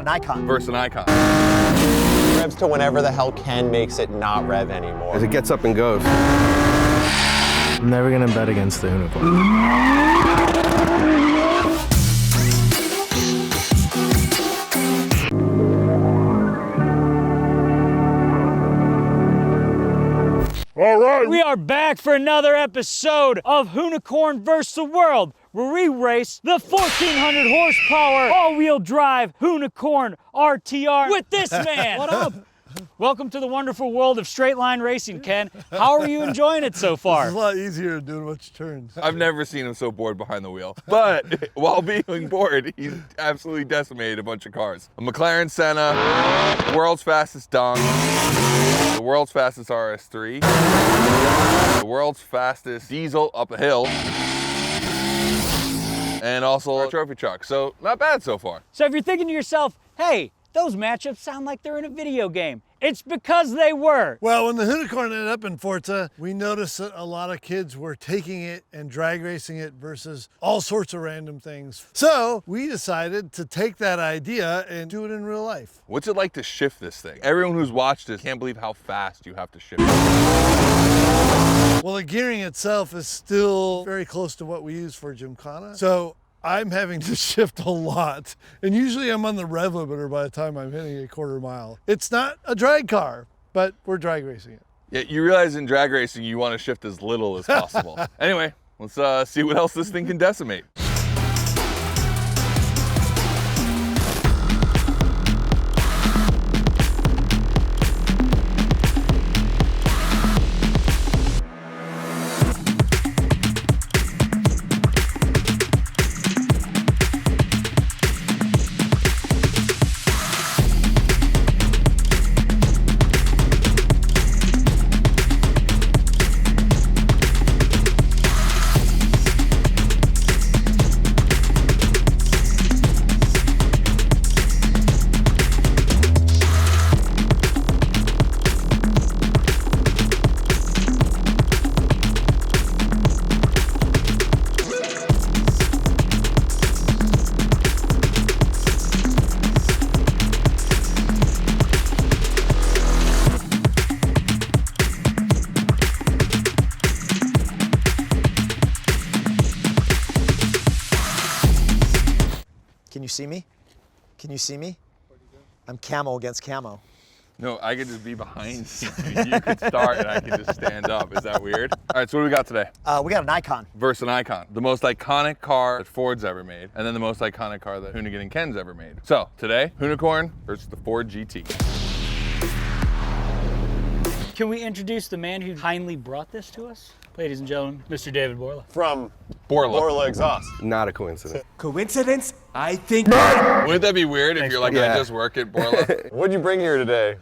an icon. Versus an icon. Revs to whenever the hell Ken makes it not rev anymore. As it gets up and goes. I'm never gonna bet against the Hoonicorn. All right. We are back for another episode of Hoonicorn vs. the World, where we race the 1,400 horsepower all-wheel drive Hoonicorn RTR with this man. What up? Welcome to the wonderful world of straight line racing, Ken. How are you enjoying it so far? It's a lot easier doing a bunch of turns. I've never seen him so bored behind the wheel. But while being bored, he's absolutely decimated a bunch of cars. A McLaren Senna, the world's fastest Dong, the world's fastest RS3, the world's fastest diesel up a hill, and also a trophy truck. So not bad so far. So if you're thinking to yourself, hey, those matchups sound like they're in a video game, it's because they were. Well, when the Hoonicorn ended up in Forza, we noticed that a lot of kids were taking it and drag racing it versus all sorts of random things. So we decided to take that idea and do it in real life. What's it like to shift this thing? Everyone who's watched this can't believe how fast you have to shift it. Well, the gearing itself is still very close to what we use for Gymkhana. So I'm having to shift a lot. And usually I'm on the rev limiter by the time I'm hitting a quarter mile. It's not a drag car, but we're drag racing it. Yeah, you realize in drag racing, you want to shift as little as possible. Anyway, let's see what else this thing can decimate. Can you see me? Can you see me? I'm camo against camo. No, I could just be behind you. You could start and I could just stand up. Is that weird? All right, so what do we got today? We got an icon. Versus an icon. The most iconic car that Ford's ever made, and then the most iconic car that Hoonigan and Ken's ever made. So today, Hoonicorn versus the Ford GT. Can we introduce the man who kindly brought this to us? Ladies and gentlemen, Mr. David Borla. From Borla. Borla Exhaust. Not a coincidence. Coincidence? I think Wouldn't that be weird if you're like, Yeah. I just work at Borla? What'd you bring here today?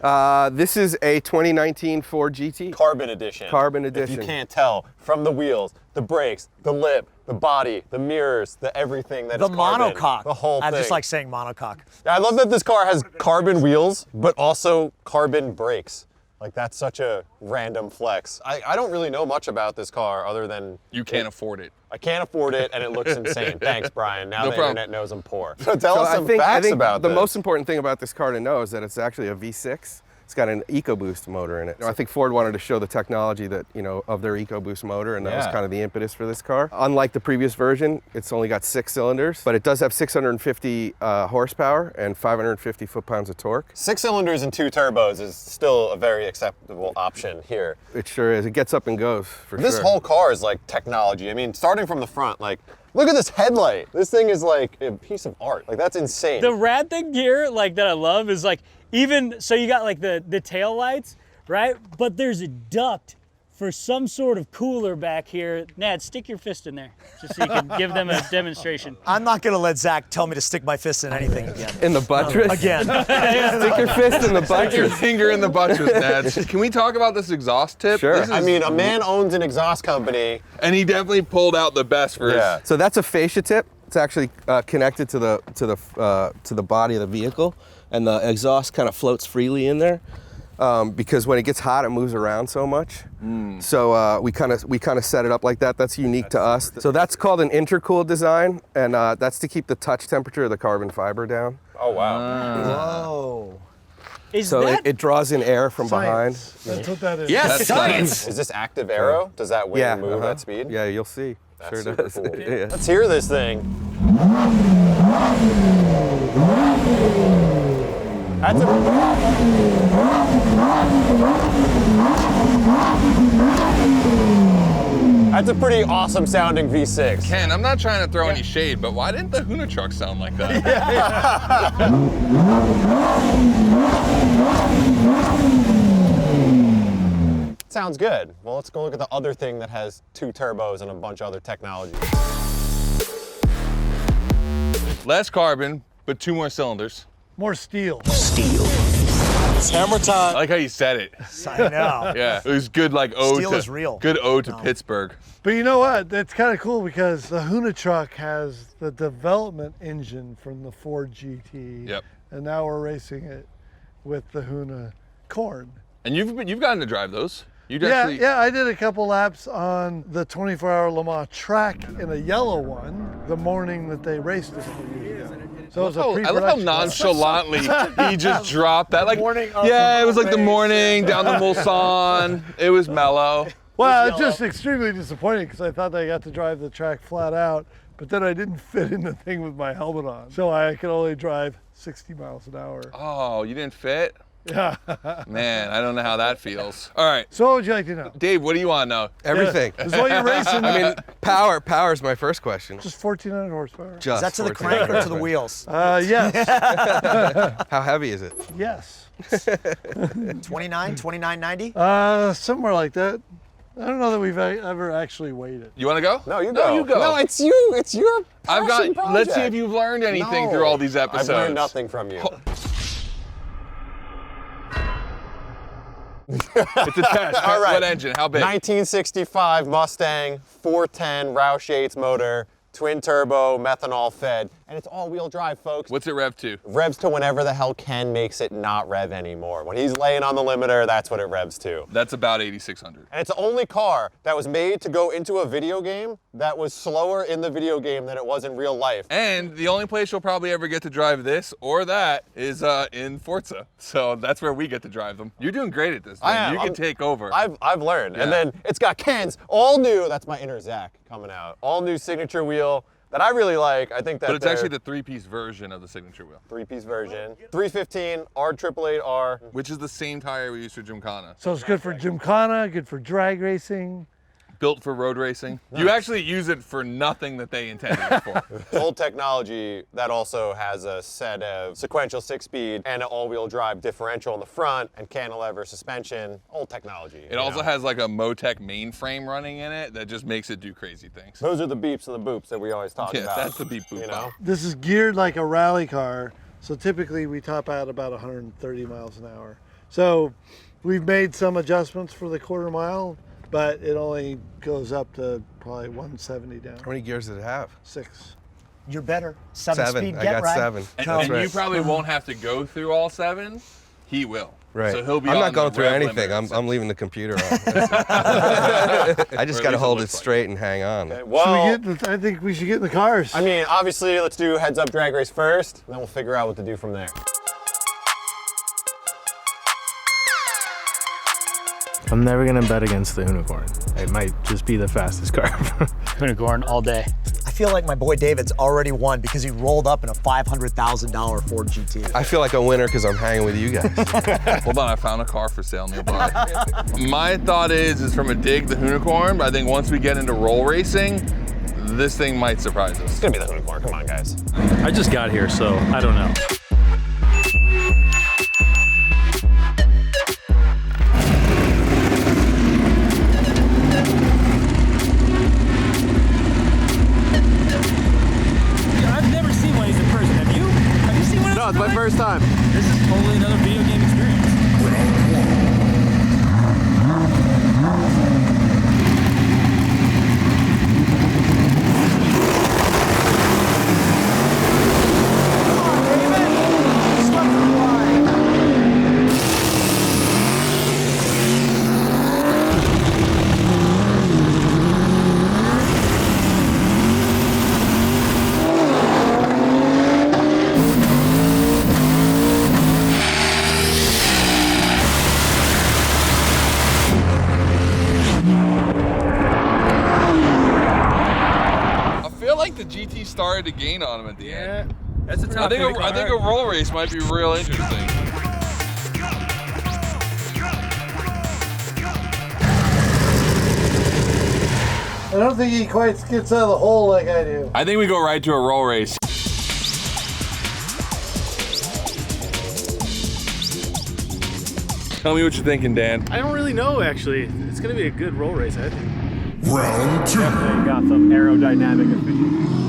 This is a 2019 Ford GT. Carbon edition. Carbon If edition. you can't tell, from the wheels, the brakes, the lip, the body, the mirrors, the everything that The is carbon. monocoque. The whole I thing. just like saying monocoque. I love that this car has carbon wheels, but also carbon brakes. Like, that's such a random flex. I don't really know much about this car other than You can't afford it. I can't afford it and it looks insane. Thanks, Brian. Now No the problem. internet knows I'm poor. So tell us some I facts think about the this. most important thing about this car to know is that it's actually a V6. It's got an EcoBoost motor in it. I think Ford wanted to show the technology that, of their EcoBoost motor, and that was kind of the impetus for this car. Unlike the previous version, it's only got 6 cylinders, but it does have 650 horsepower and 550 foot-pounds of torque. 6 cylinders and 2 turbos is still a very acceptable option here. It sure is. It gets up and goes, for sure. This whole car is like technology. I mean, starting from the front, like, look at this headlight. This thing is like a piece of art. Like, that's insane. The rad thing here, like, that I love is like, even, so you got like the tail lights, right? But there's a duct for some sort of cooler back here. Nad, stick your fist in there, just so you can give them a demonstration. I'm not gonna let Zach tell me to stick my fist in anything again. In the buttress? Again. Stick your fist in the Stick your buttress. finger in the buttress, Ned. Can we talk about this exhaust tip? Sure. This is- I mean, a man owns an exhaust company. and he definitely pulled out the best for Yeah. his. So that's a fascia tip. It's actually connected to the body of the vehicle, and the exhaust kind of floats freely in there because when it gets hot, it moves around so much. So we kind of set it up like that. That's unique to us. So that's called an intercooled design, and that's to keep the touch temperature of the carbon fiber down. Oh, wow. Whoa. Is So that it draws in air from Science. That's what that is. yes, That's science? Is this active aero? Does that wing yeah, move at speed? Yeah, you'll see. That's Sure super does. cool. Yeah. Let's hear this thing. That's a pretty awesome sounding V6. Ken, I'm not trying to throw any shade, but why didn't the Hoona truck sound like that? Sounds good. Well, let's go look at the other thing that has 2 turbos and a bunch of other technology. Less carbon, but 2 more cylinders. More steel. It's hammer time. I like how you said it. I know. Yeah, it was good like ode Steel to, is real. Good ode to Pittsburgh. But you know what? That's kind of cool because the Hoona truck has the development engine from the Ford GT. Yep. And now we're racing it with the Hoonicorn. And you've gotten to drive those. You'd Yeah, actually, yeah, I did a couple laps on the 24-hour Le Mans track in a yellow one the morning that they raced it a few years ago. So it was a I love how pre-production. nonchalantly he just dropped that. Like, morning of yeah, the it was like the race. morning down the Mulsanne. It was mellow. Well, it's just extremely disappointing because I thought I got to drive the track flat out, but then I didn't fit in the thing with my helmet on. So I could only drive 60 miles an hour. Oh, you didn't fit? Yeah. Man, I don't know how that feels. All right, So what would you like to know? Dave, what do you want to know? Everything. Is what you're racing. I mean, power's my first question. Just 1,400 horsepower. Just Is that to the 14. crank or to the wheels? Yes. How heavy is it? Yes. 29, 2990? Somewhere like that. I don't know that we've ever actually weighed it. You want to go? No, you No, go. you go. No, it's you. It's your I've got. passion Let's see project. if you've learned anything No. through all these episodes. I've learned nothing from you. It's a test. All right. What engine? How big? 1965 Mustang 410 Roush Yates motor, twin turbo, methanol fed, and it's all-wheel drive, folks. What's it rev to? Revs to whenever the hell Ken makes it not rev anymore. When he's laying on the limiter, that's what it revs to. That's about 8,600. And it's the only car that was made to go into a video game that was slower in the video game than it was in real life. And the only place you'll probably ever get to drive this or that is in Forza. So that's where we get to drive them. You're doing great at this. I man. am. You can I'm- take over. I've learned. Yeah. And then it's got Ken's all new, that's my inner Zach coming out, all new signature wheel that I really like. I think that but it's they're actually the 3-piece version of the signature wheel, 3-piece version. 315 R888R. which is the same tire we use for Gymkhana. So it's good for Gymkhana, good for drag racing. Built for road racing. You actually use it for nothing that they intended it for. Old technology that also has a set of sequential 6-speed and an all-wheel drive differential in the front and cantilever suspension. Old technology. It also has like a Motec mainframe running in it that just makes it do crazy things. Those are the beeps and the boops that we always talk Yeah, about. that's the beep boop. You know? This is geared like a rally car, so typically we top out about 130 miles an hour. So we've made some adjustments for the quarter mile, but it only goes up to probably 170 down. How many gears does it have? 6. You're better. 7-speed I get got right. 7. And, That's and right. you probably won't have to go through all 7. He will. Right. So he'll be I'm on not going the through rev anything. limiter. I'm leaving the computer on. I just Or at got to least it hold it looks like straight and hang on. Okay, well, I think we should get in the cars. I mean, obviously, let's do heads up drag race first, and then we'll figure out what to do from there. I'm never gonna bet against the Hoonicorn. It might just be the fastest car. Hoonicorn all day. I feel like my boy David's already won because he rolled up in a $500,000 Ford GT. I feel like a winner because I'm hanging with you guys. Hold on, I found a car for sale nearby. My thought is from a dig the Hoonicorn, but I think once we get into roll racing, this thing might surprise us. It's gonna be the Hoonicorn, come on, guys. I just got here, so I don't know. I've never seen one of these in person. Have you? Have you seen one of these? No, it's my first time. This is totally another video game experience. started to gain on him at the end. That's a tough I think a roll race might be real interesting. I don't think he quite gets out of the hole like I do. I think we go right to a roll race. Tell me what you're thinking, Dan. I don't really know, actually. It's going to be a good roll race, I think. Round 2. Definitely got some aerodynamic efficiency.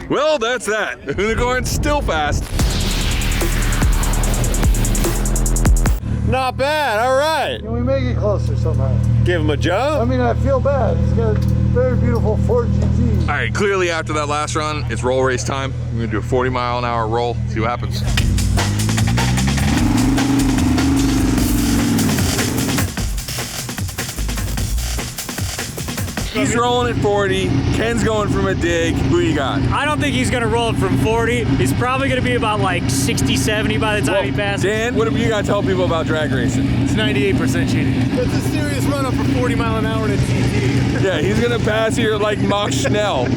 Well, that's that. The Hoonicorn's still fast. Not bad, all right. Can we make it closer somehow? Give him a jump. I mean, I feel bad. He's got a very beautiful Ford GT. All right, clearly after that last run, it's roll race time. We're gonna do a 40-mile-an-hour roll, see what happens. He's rolling at 40. Ken's going from a dig. Who you got? I don't think he's gonna roll it from 40. He's probably gonna be about like 60, 70 by the time he passes. Dan, what have you got to tell people about drag racing? It's 98% cheating. That's a serious run-up for 40 mile an hour in a GT. Yeah, he's gonna pass here like Max Schnell.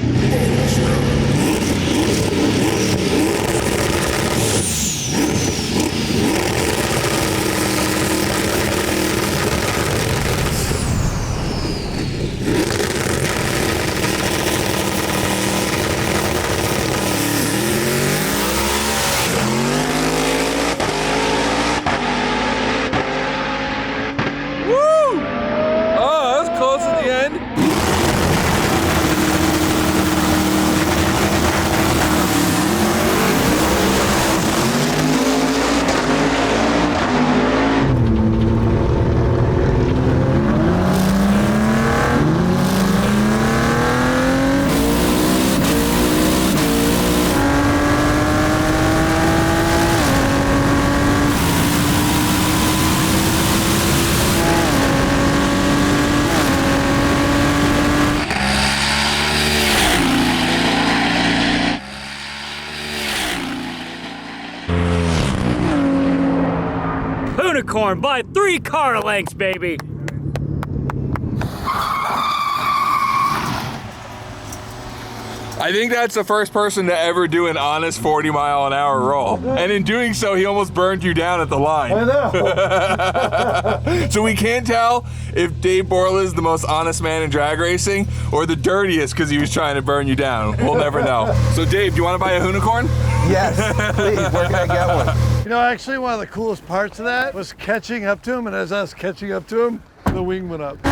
Hoonicorn by 3 car lengths, baby. I think that's the first person to ever do an honest 40-mile-an-hour roll. And in doing so, he almost burned you down at the line. I know. So we can't tell if Dave Borla is the most honest man in drag racing or the dirtiest because he was trying to burn you down. We'll never know. So Dave, do you want to buy a Hoonicorn? Yes, please. Where can I get one? You know, actually, one of the coolest parts of that was catching up to him, and as I was catching up to him, the wing went up.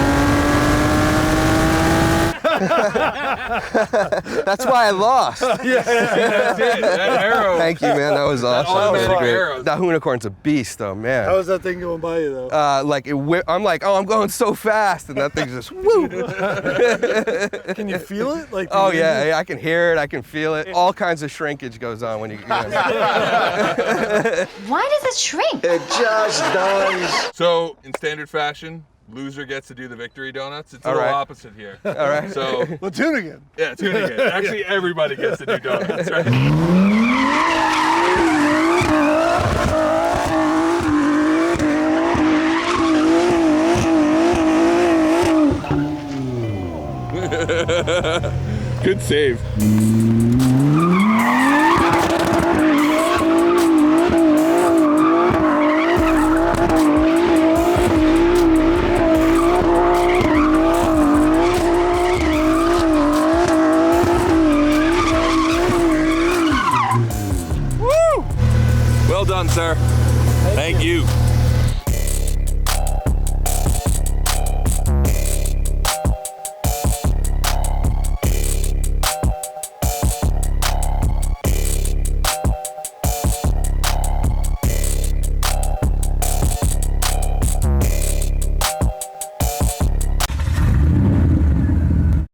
That's why I lost. That's it. That arrow. Thank you, man. That was awesome. automatic Great. arrow. That Hoonicorn's a beast, though, man. How was that thing going by you, though? I'm like, oh, I'm going so fast, and that thing's just woo. Can you feel it? Like, Oh yeah, I can hear it, I can feel it. All kinds of shrinkage goes on when you. Why does it shrink? It just does. So in standard fashion, loser gets to do the victory donuts. It's a All little right. opposite here. All right. So Well, tune again. yeah, tune again. Actually, everybody gets to do donuts, right? Good save.